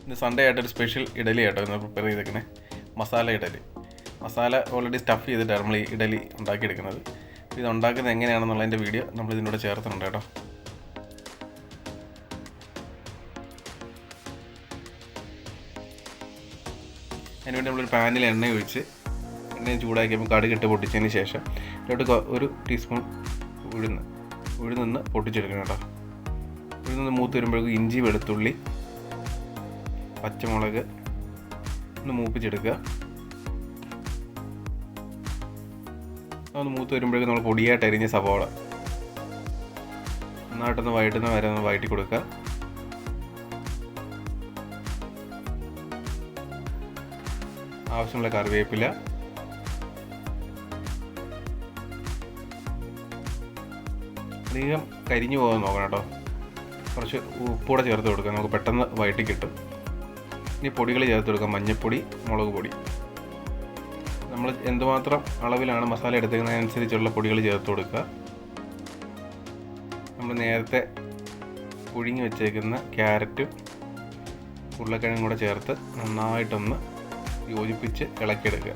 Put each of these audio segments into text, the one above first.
ഇന്ന് സൺഡേ ആയിട്ടൊരു സ്പെഷ്യൽ ഇഡലി ആയിട്ടോ ഇന്ന് പ്രിപ്പയർ ചെയ്തേക്കുന്നത്. മസാല ഇഡലി. മസാല ഓൾറെഡി സ്റ്റഫ് ചെയ്തിട്ടാണ് നമ്മൾ ഈ ഇഡലി ഉണ്ടാക്കിയെടുക്കുന്നത്. ഇത് ഉണ്ടാക്കുന്നത് എങ്ങനെയാണെന്നുള്ളതിൻ്റെ വീഡിയോ നമ്മൾ ഇതിനോട് ചേർത്തിട്ടുണ്ട് കേട്ടോ. അതിനുവേണ്ടി നമ്മളൊരു പാനിൽ എണ്ണ ഒഴിച്ച് എണ്ണയും ചൂടാക്കിയപ്പോൾ കടുകിട്ട് പൊട്ടിച്ചതിന് ശേഷം ഇതിലോട്ട് 1 ടീസ്പൂൺ ഉഴുന്ന് പൊട്ടിച്ചെടുക്കണം കേട്ടോ. ഉഴുന്ന് മൂത്ത് വരുമ്പോഴേക്കും ഇഞ്ചി, വെളുത്തുള്ളി, പച്ചമുളക് ഒന്ന് മൂപ്പിച്ചെടുക്കുക. അതൊന്ന് മൂത്ത് വരുമ്പോഴേക്കും നമ്മൾ പൊടിയായിട്ട് അരിഞ്ഞ സവാള നന്നായിട്ടൊന്ന് വഴറ്റുന്ന വരെ ഒന്ന് വഴറ്റി കൊടുക്കുക. ആവശ്യമുള്ള കറിവേപ്പില, അധികം കരിഞ്ഞു പോകാൻ നോക്കണം കേട്ടോ. കുറച്ച് ഉപ്പൂടെ ചേർത്ത് കൊടുക്കുക, നമുക്ക് പെട്ടെന്ന് വഴറ്റി കിട്ടും. ഇനി പൊടികൾ ചേർത്ത് കൊടുക്കുക. മഞ്ഞൾപ്പൊടി, മുളക് പൊടി. നമ്മൾ എന്തുമാത്രം അളവിലാണ് മസാല എടുക്കുന്നതിനനുസരിച്ചുള്ള പൊടികൾ ചേർത്ത് കൊടുക്കുക. നമ്മൾ നേരത്തെ പുഴുങ്ങി വെച്ചേക്കുന്ന ക്യാരറ്റും ഉരുളക്കിഴങ്ങും കൂടെ ചേർത്ത് നന്നായിട്ടൊന്ന് യോജിപ്പിച്ച് ഇളക്കിയെടുക്കുക.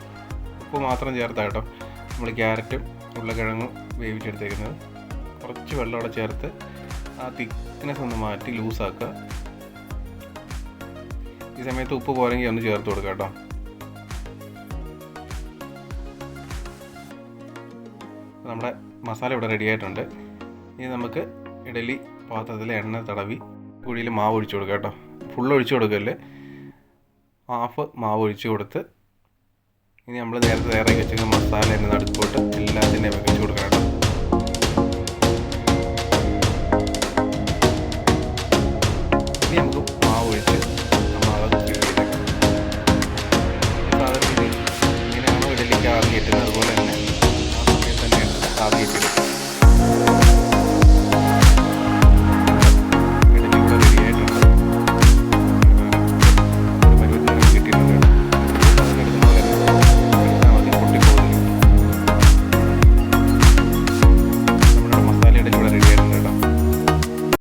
ഉപ്പ് മാത്രം ചേർത്താൽ കേട്ടോ നമ്മൾ ക്യാരറ്റും ഉരുളക്കിഴങ്ങും വേവിച്ചെടുത്തേക്കുന്നത്. കുറച്ച് വെള്ളമോടെ ചേർത്ത് ആ തിക്നെസ് ഒന്ന് മാറ്റി ലൂസാക്കുക. ഈ സമയത്ത് ഉപ്പ് പോരെങ്കിൽ ഒന്ന് ചേർത്ത് കൊടുക്കുക കേട്ടോ. നമ്മുടെ മസാല ഇവിടെ റെഡി ആയിട്ടുണ്ട്. ഇനി നമുക്ക് ഇഡലി പാത്രത്തിൽ എണ്ണ തടവി കുഴിയിൽ മാവ് ഒഴിച്ചു കൊടുക്കുക കേട്ടോ. ഫുള്ള് ഒഴിച്ചു കൊടുക്കല്ലേ, ഹാഫ് മാവ് ഒഴിച്ചു കൊടുത്ത് ഇനി നമ്മൾ നേരത്തെ തയ്യാറാക്കി വെച്ചിരിക്കുന്ന മസാല എന്നെ നടുക്കോട്ട് എല്ലാത്തിനെയും വെച്ച് കൊടുക്കണം കേട്ടോ.